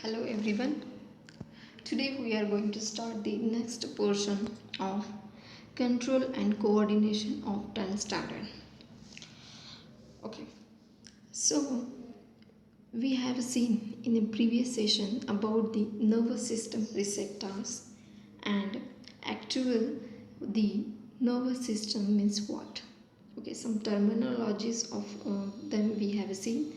Hello everyone. Today we are going to start the next portion of control and coordination of 10th standard. Okay. So we have seen in a previous session about the nervous system receptors and actual the nervous system means what. Okay, some terminologies of them we have seen,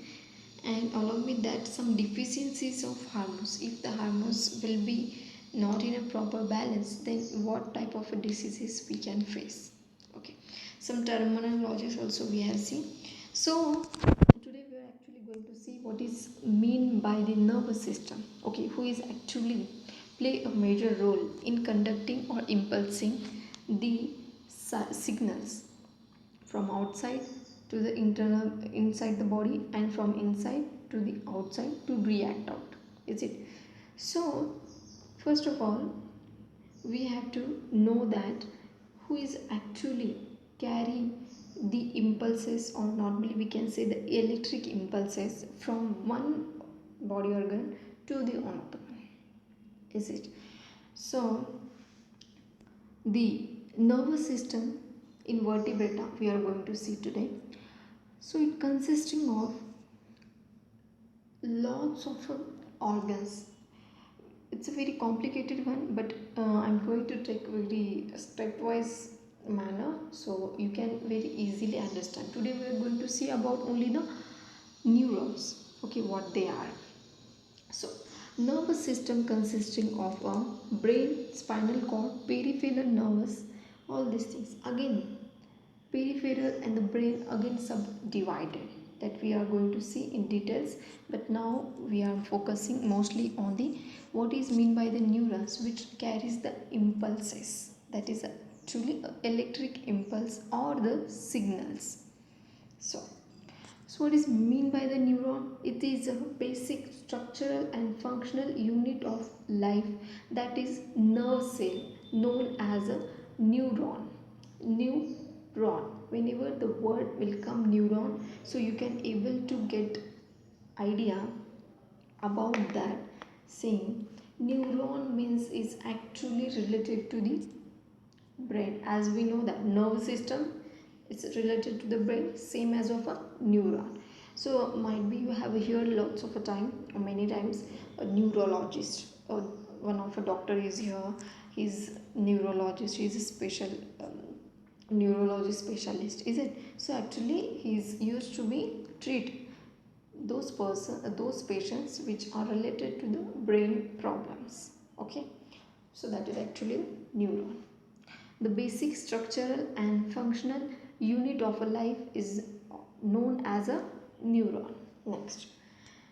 and along with that some deficiencies of hormones. If the hormones will be not in a proper balance, then what type of diseases we can face. Okay, some terminologies also we have seen. So today we are actually going to see what is mean by the nervous system. Okay, who is actually play a major role in conducting or impulsing the signals from outside to the internal inside the body, and from inside to the outside to react out, is it? So first of all, we have to know that who is actually carrying the impulses, or normally we can say the electric impulses, from one body organ to the another one, is it? So the nervous system in vertebrata we are going to see today. So it consisting of lots of organs. It's a very complicated one, but I'm going to take very stepwise manner so you can very easily understand. Today we are going to see about only the neurons, okay, what they are. So nervous system consisting of a brain, spinal cord, peripheral nervous, all these things. Again, peripheral and the brain again subdivided, that we are going to see in details, but now we are focusing mostly on the what is mean by the neurons, which carries the impulses, that is actually electric impulse or the signals. So what is mean by the neuron? It is a basic structural and functional unit of life, that is nerve cell, known as a neuron. Neuron. Whenever the word will come neuron, so you can able to get idea about that, saying neuron means is actually related to the brain. As we know that nervous system is related to the brain, same as of a neuron. So might be you have heard lots of a time, or many times, a neurologist, or one of a doctor is here, he's neurologist, he's a special neurology specialist, is it? So actually he's used to be treat those patients which are related to the brain problems. Okay, so that is actually neuron. The basic structural and functional unit of a life is known as a neuron. Next,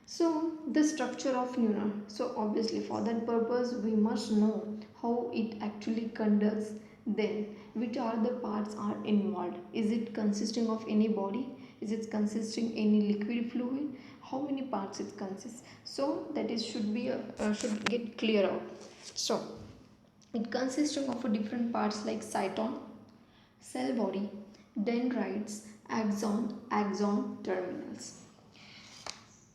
so the structure of neuron. So obviously for that purpose we must know how it actually conducts. Then which are the parts are involved? Is it consisting of any body? Is it consisting any liquid fluid? How many parts it consists? So that is should get clear out. So it consisting of different parts like cytosol, cell body, dendrites, axon terminals.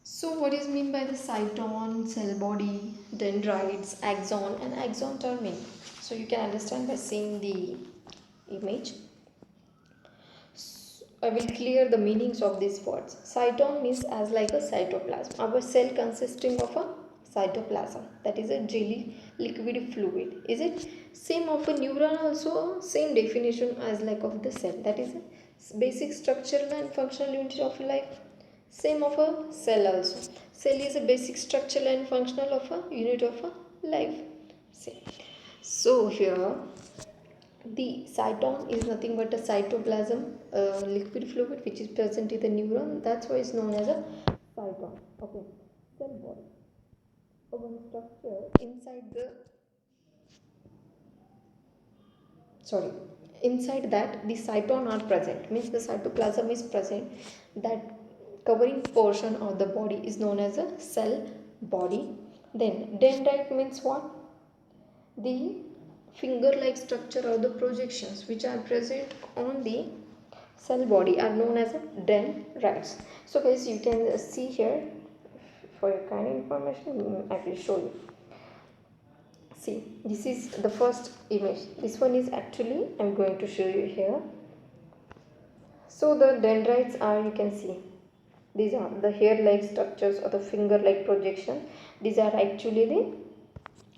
So what is mean by the cytosol, cell body, dendrites, axon and axon terminal? So you can understand by seeing the image. I will clear the meanings of these words. Cytosol means as like a cytoplasm. Our cell consisting of a cytoplasm, that is a jelly liquid fluid, is it? Same of a neuron also, same definition as like of the cell, that is a basic structural and functional unit of life. Same of a cell also. Cell is a basic structural and functional of a unit of a life. Same. So here the cytosol is nothing but a cytoplasm liquid fluid which is present in the neuron. That's why it's known as a cytosol. Okay, cell body. One structure inside the sorry inside that the cytosol are present, means the cytoplasm is present. That covering portion of the body is known as a cell body. Then dendrite means what? The finger like structure or the projections which are present on the cell body are known as dendrites. So guys, you can see here For your kind information, I will show you. See, this is the first image. This one is actually, I'm going to show you here. So the dendrites are, you can see, these are the hair-like structures or the finger-like projection. These are actually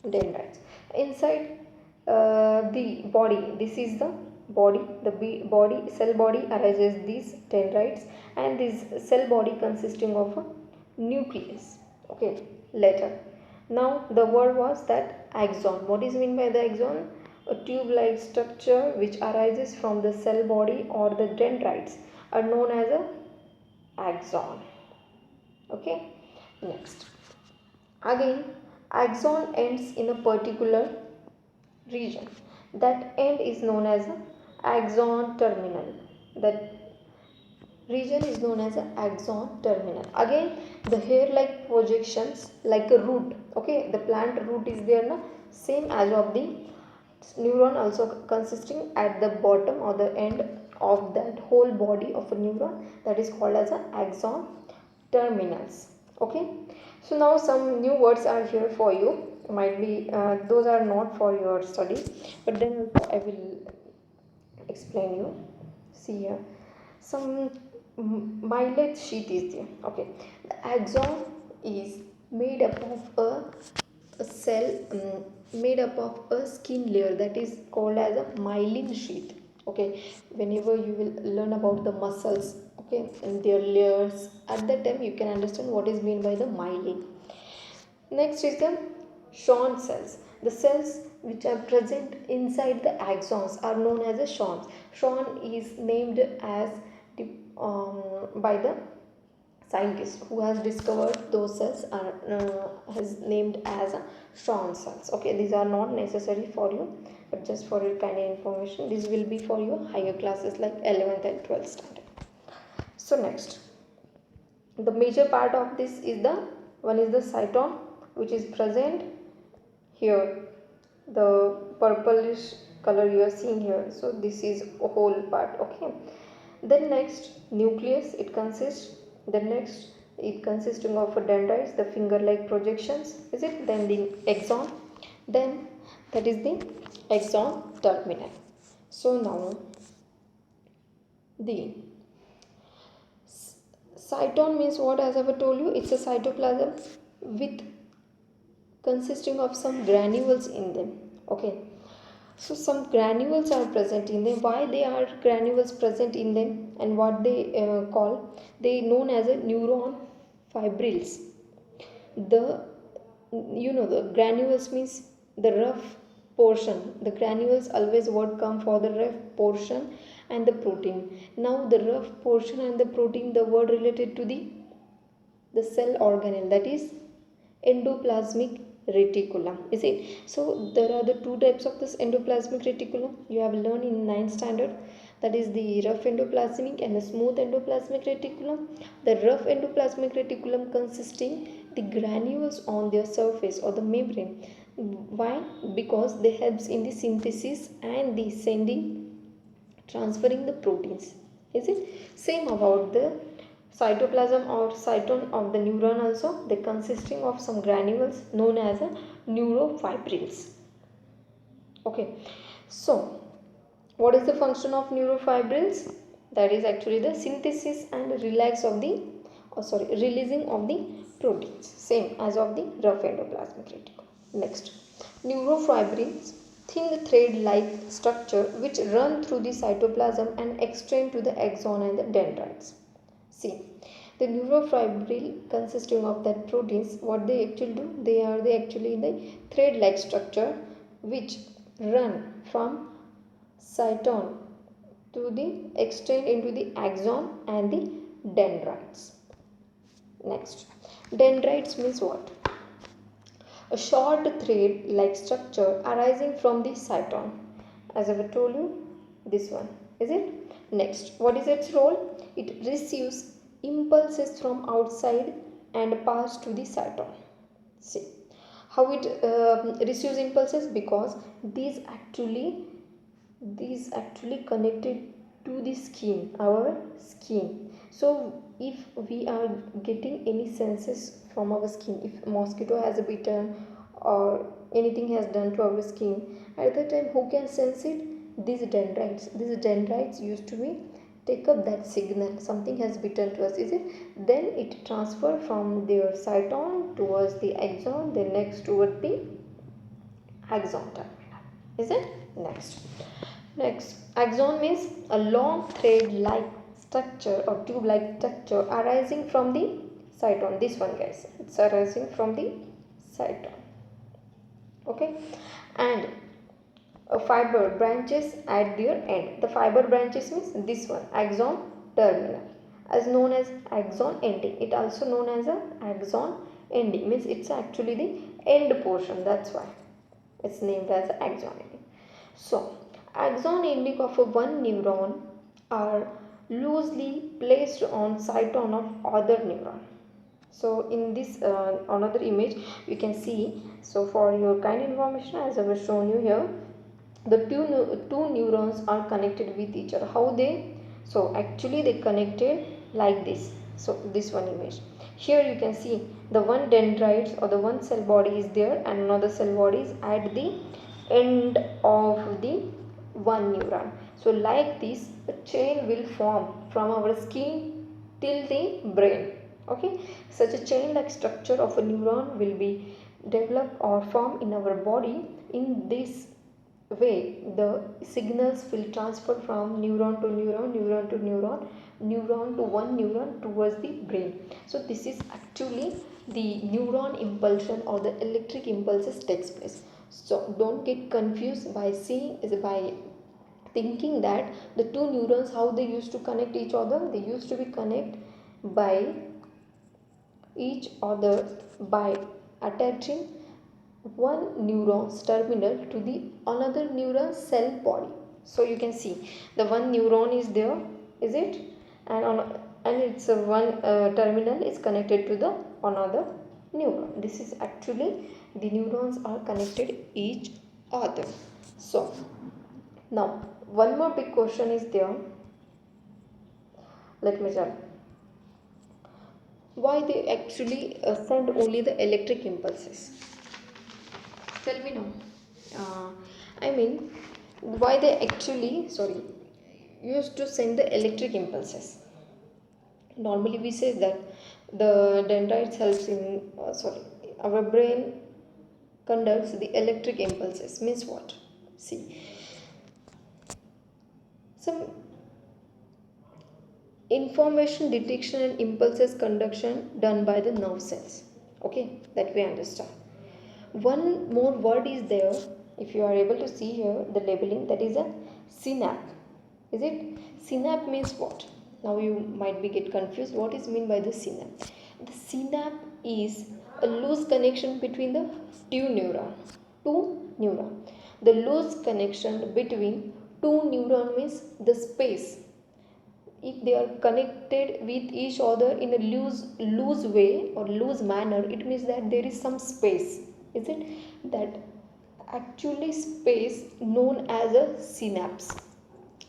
the dendrites. Inside the body, this is the body. The body, cell body arises these dendrites, and this cell body consisting of a nucleus. Okay, later. Now the word was that axon. What is meant by the axon? A tube-like structure which arises from the cell body or the dendrites are known as a axon. Okay, next. Again, axon ends in a particular region. That end is known as a axon terminal. That region is known as an axon terminal. Again, the hair-like projections like a root. Okay, the plant root is there na, same as of the neuron, also consisting at the bottom or the end of that whole body of a neuron, that is called as an axon terminals. Okay, so now some new words are here for you. Might be those are not for your study, but then I will explain you. See here, some myelin sheath is there. Okay, the axon is made up of a cell made up of a skin layer that is called as a myelin sheath. Okay, whenever you will learn about the muscles, okay, and their layers, at that time you can understand what is meant by the myelin. Next is the Schwann cells. The cells which are present inside the axons are known as a Schwann. Schwann is named as by the scientist who has discovered those cells are has named as Schwann cells. Okay, these are not necessary for you, but just for your kind of information. This will be for your higher classes like 11th and 12th standard. So next, the major part of this is the one is the cytosol, which is present here, the purplish color you are seeing here. So this is a whole part. Okay, then next, nucleus, it consists. Then next, it consisting of dendrites, the finger like projections, is it? Then the axon, then that is the axon terminal. So now the cytosol means what? As I have told you, it's a cytoplasm with consisting of some granules in them. Okay, so some granules are present in them. Why they are granules present in them, and what they call, they known as a neuron fibrils. The the granules means the rough portion. The granules always word come for the rough portion and the protein. Now the rough portion and the protein, the word related to the cell organelle, that is endoplasmic reticulum, is it? So there are the two types of this endoplasmic reticulum you have learned in 9th standard, that is the rough endoplasmic and the smooth endoplasmic reticulum. The rough endoplasmic reticulum consisting the granules on their surface or the membrane. Why? Because they helps in the synthesis and the sending, transferring the proteins, is it? Same about the cytoplasm or cytosol of the neuron also, they consisting of some granules known as a neurofibrils. Okay, so what is the function of neurofibrils? That is actually the synthesis and release of the releasing of the proteins, same as of the rough endoplasmic reticulum. Next, neurofibrils, thin thread-like structure which run through the cytoplasm and extend to the axon and the dendrites. See, the neurofibril consisting of that proteins, what they actually do, they are actually the thread-like structure which run from cyton to the extend into the axon and the dendrites. Next, dendrites means what? A short thread-like structure arising from the cyton. As I have told you, this one, is it? Next, what is its role? It receives impulses from outside and pass to the cyton. See how it receives impulses, because these actually connected to the skin, our skin. So if we are getting any senses from our skin. If a mosquito has bitten or anything has done to our skin, at that time who can sense it? These dendrites used to be take up that signal something has bitten to us, is it? Then it transfer from their cyton towards the axon, then next toward the axon terminal, is it? Next axon means a long thread like structure or tube like structure arising from the cyton. This one guys, it's arising from the cyton. Okay, and a fiber branches at their end. The fiber branches means this one, axon terminal, as known as axon ending. It also known as a axon ending, means it's actually the end portion, that's why it's named as axon ending. So axon ending of a one neuron are loosely placed on cyton of other neuron. So in this another image you can see, so for your kind information, as I was shown you here, the two neurons are connected with each other. How they? So actually they connected like this. So this one image, here you can see the one dendrites or the one cell body is there and another cell body is at the end of the one neuron. So like this a chain will form from our skin till the brain. Okay, such a chain like structure of a neuron will be developed or formed in our body. In this way the signals will transfer from neuron to neuron, neuron to neuron, neuron to one neuron towards the brain. So this is actually the neuron impulsion or the electric impulses takes place. So don't get confused by thinking that the two neurons, how they used to connect each other. They used to be connect by each other by attaching one neuron's terminal to the another neuron cell body. So you can see the one neuron is there, is it? And it's a one terminal is connected to the another neuron. This is actually the neurons are connected each other. So now one more big question is there. Let me tell why they actually send only the electric impulses. Tell me now. I mean, why they actually used to send the electric impulses. Normally we say that the dendrites helps in our brain conducts the electric impulses. Means what? See, some information detection and impulses conduction done by the nerve cells. Okay, that we understand. One more word is there, if you are able to see here the labeling, that is a synapse. Is it? Synapse means what? Now you might be get confused, what is mean by the synapse? The synapse is a loose connection between the two neuron. The loose connection between two neuron means the space. If they are connected with each other in a loose way or loose manner, it means that there is some space, is it? That actually space known as a synapse.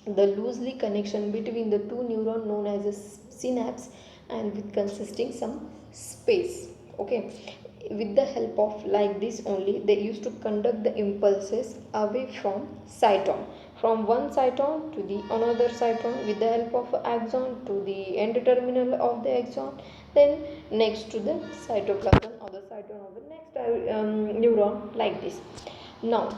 The loosely connection between the two neuron known as a synapse, and with consisting some space. Okay, with the help of like this only they used to conduct the impulses away from cyton, from one cyton to the another cyton with the help of axon to the end terminal of the axon, then next to the cytoplasm or the cyton of the next neuron, like this. Now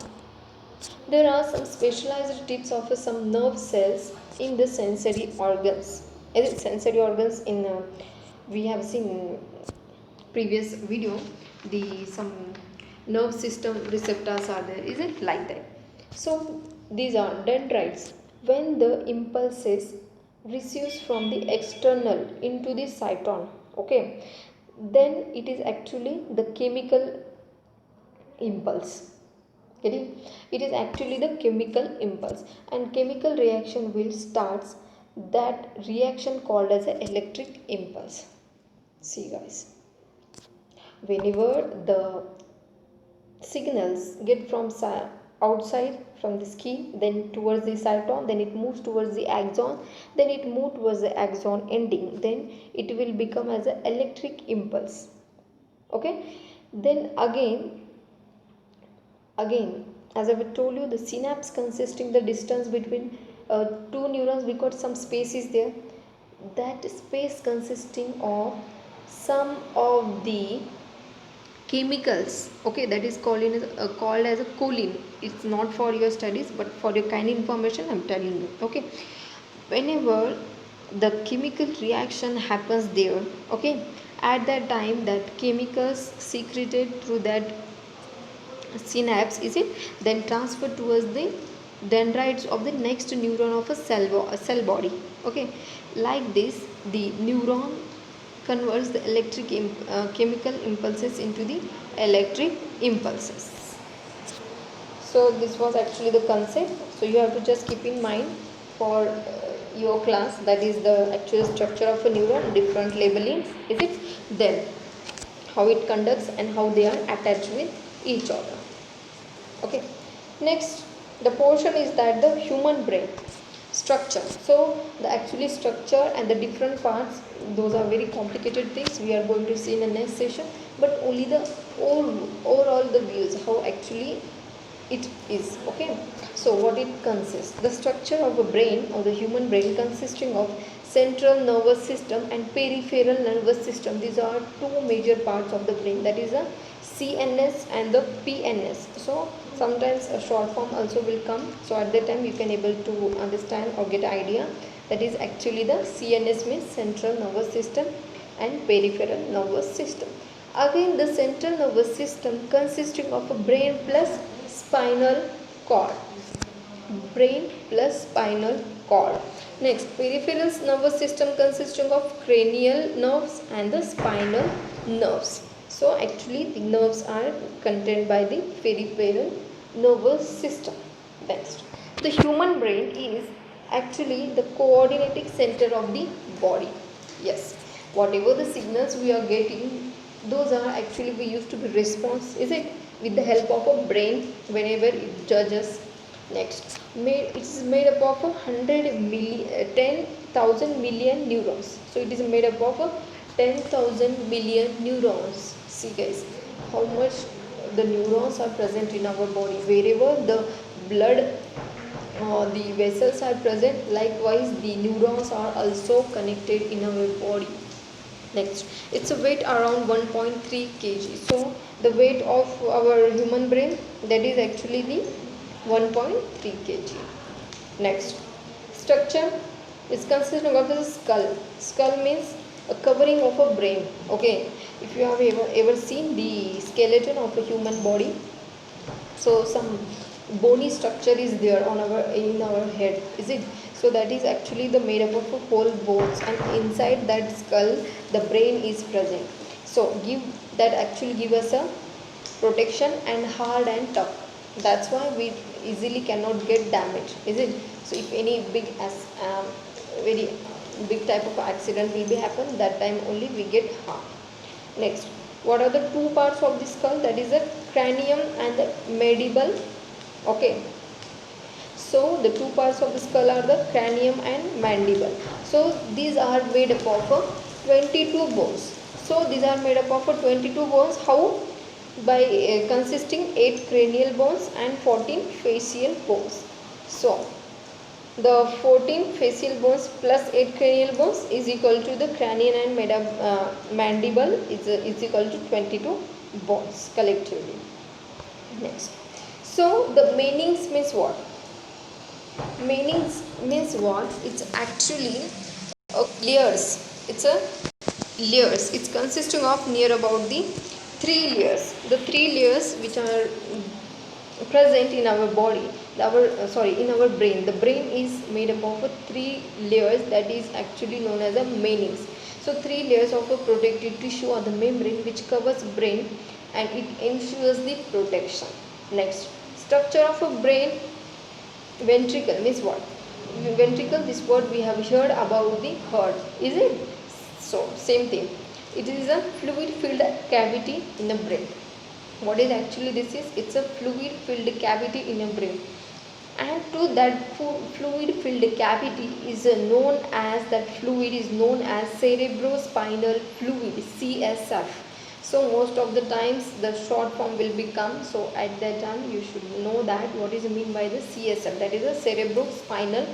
there are some specialized tips of some nerve cells in the sensory organs. Is it sensory organs in we have seen previous video the some nerve system receptors are there, is it like that? So these are dendrites. When the impulses receives from the external into the cyton, okay, then it is actually the chemical impulse. Getting? It is actually the chemical impulse, and chemical reaction will starts that reaction called as an electric impulse. See guys, whenever the signals get from outside from the skin, then towards the cyton, then it moves towards the axon, then it moves towards the axon ending, then it will become as an electric impulse. Okay, then again, as I told you, the synapse consisting the distance between two neurons, because some space is there, that space consisting of some of the chemicals, okay, that is called as a choline. It's not for your studies but for your kind information I'm telling you. Okay, whenever the chemical reaction happens there, okay, at that time that chemicals secreted through that synapse, is it, then transferred towards the dendrites of the next neuron of a cell body. Okay, like this the neuron converts the chemical impulses into the electric impulses. So this was actually the concept, so you have to just keep in mind for your class, that is the actual structure of a neuron, different labelings, is it, then how it conducts and how they are attached with each other. Okay, next the portion is that the human brain structure. So the actually structure and the different parts, those are very complicated things we are going to see in the next session, but only the overall the views how actually it is. Okay, so what it consists, the structure of a brain or the human brain consisting of central nervous system and peripheral nervous system. These are two major parts of the brain, that is a CNS and the PNS. So sometimes a short form also will come, so at that time you can able to understand or get idea, that is actually the CNS means central nervous system and peripheral nervous system. Again the central nervous system consisting of a brain plus spinal cord, brain plus spinal cord. Next, peripheral nervous system consisting of cranial nerves and the spinal nerves. So actually the nerves are contained by the peripheral nervous system. Next, the human brain is actually the coordinating center of the body. Yes, whatever the signals we are getting, those are actually we used to be response, is it, with the help of a brain whenever it judges. Next, it is made up of 10,000 million neurons. So it is made up of 10,000 million neurons. See guys, how much the neurons are present in our body. Wherever the blood the vessels are present, likewise the neurons are also connected in our body. Next, it's a weight around 1.3 kg. So the weight of our human brain, that is actually the 1.3 kg. Next, structure is consisting of a skull. Skull means a covering of a brain. Okay, if you have ever seen the skeleton of a human body, so some bony structure is there on our in our head, is it, so that is actually the made up of a whole bones, and inside that skull the brain is present. So give that actually give us a protection and hard and tough, that's why we easily cannot get damaged, is it. So if any very big type of accident will be happen, that time only we get harm. Next, what are the two parts of the skull, that is the cranium and the mandible. Okay, so the two parts of the skull are the cranium and mandible. So these are made up of 22 bones. So these are made up of 22 bones. How? By consisting 8 cranial bones and 14 facial bones. So the 14 facial bones plus 8 cranial bones is equal to the cranium and mandible is equal to 22 bones collectively. Next, so the meanings means what? Meanings means what? It's actually layers. It's a layers. It's consisting of near about the 3 layers. The 3 layers which are present in our body, in our brain. The brain is made up of 3 layers, that is actually known as a meanings. So 3 layers of a protective tissue or the membrane which covers brain and it ensures the protection. Next, structure of a brain. Ventricle means what? Ventricle, this word we have heard about the heart, is it? So same thing, it is a fluid filled cavity in the brain. What is actually this is? It's a fluid filled cavity in a brain, and to that fluid filled cavity is known as cerebrospinal fluid, CSF. So most of the times the short form will become, so at that time you should know that what is mean by the CSF, that is a cerebrospinal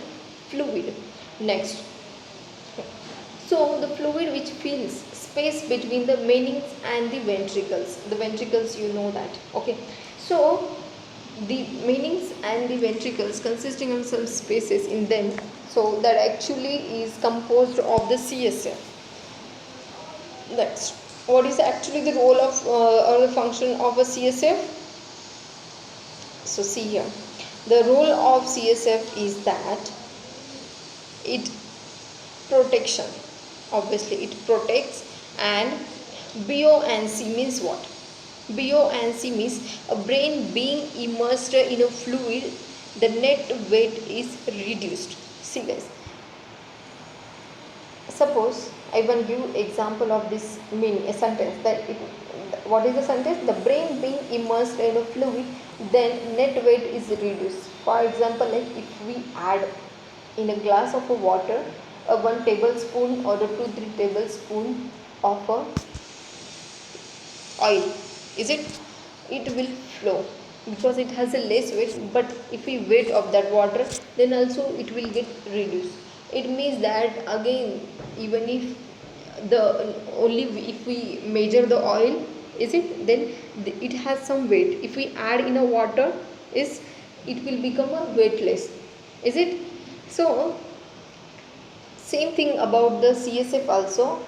fluid. Next, so the fluid which fills space between the meninges and the ventricles you know that, okay. So the meninges and the ventricles consisting of some spaces in them, so that actually is composed of the CSF. Next, what is actually the role of or the function of a CSF? So see here, the role of CSF is that it protection, obviously it protects. And buoyancy means what? Buoyancy means a brain being immersed in a fluid, the net weight is reduced. See guys, suppose I will give example of this meaning, a sentence that it, what is the sentence? The brain being immersed in a fluid, then net weight is reduced. For example, like if we add in a glass of a water a 1 tablespoon or a 2-3 tablespoon of a oil, is it will flow because it has a less weight. But if we weight of that water, then also it will get reduced. It means that again, even if the only if we measure the oil, is it, then it has some weight. If we add in a water, is it will become a weightless, is it? So same thing about the CSF also.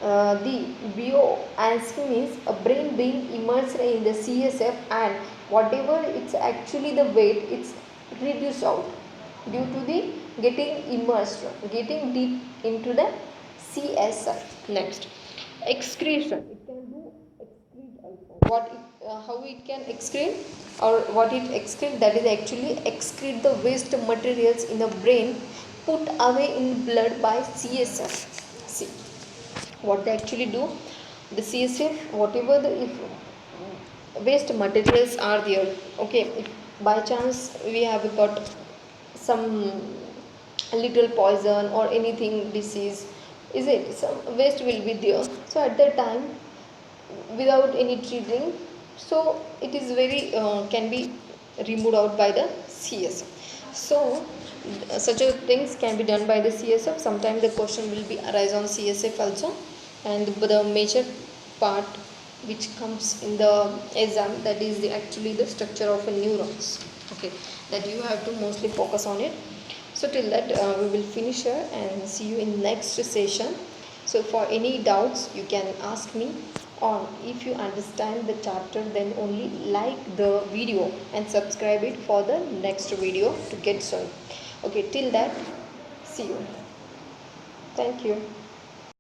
The bioancy means a brain being immersed in the CSF, and whatever it's actually the weight, it's reduced out due to the getting immersed, getting deep into the CSF. Next, excretion. It can do excrete also. What it, how it can excrete, or what it excrete, that is actually excrete the waste materials in the brain put away in blood by CSF. See what they actually do, the CSF, whatever the if waste materials are there, okay, if by chance we have got some little poison or anything disease, is it, some waste will be there, so at that time without any treating, so it is very can be removed out by the CSF. So such a things can be done by the CSF. Sometimes the question will be arise on CSF also. And the major part which comes in the exam, that is the actually the structure of a neurons, okay, that you have to mostly focus on it. So till that we will finish here and see you in next session. So for any doubts you can ask me, or if you understand the chapter, then only like the video and subscribe it for the next video to get soon. Okay, till that, see you. Thank you.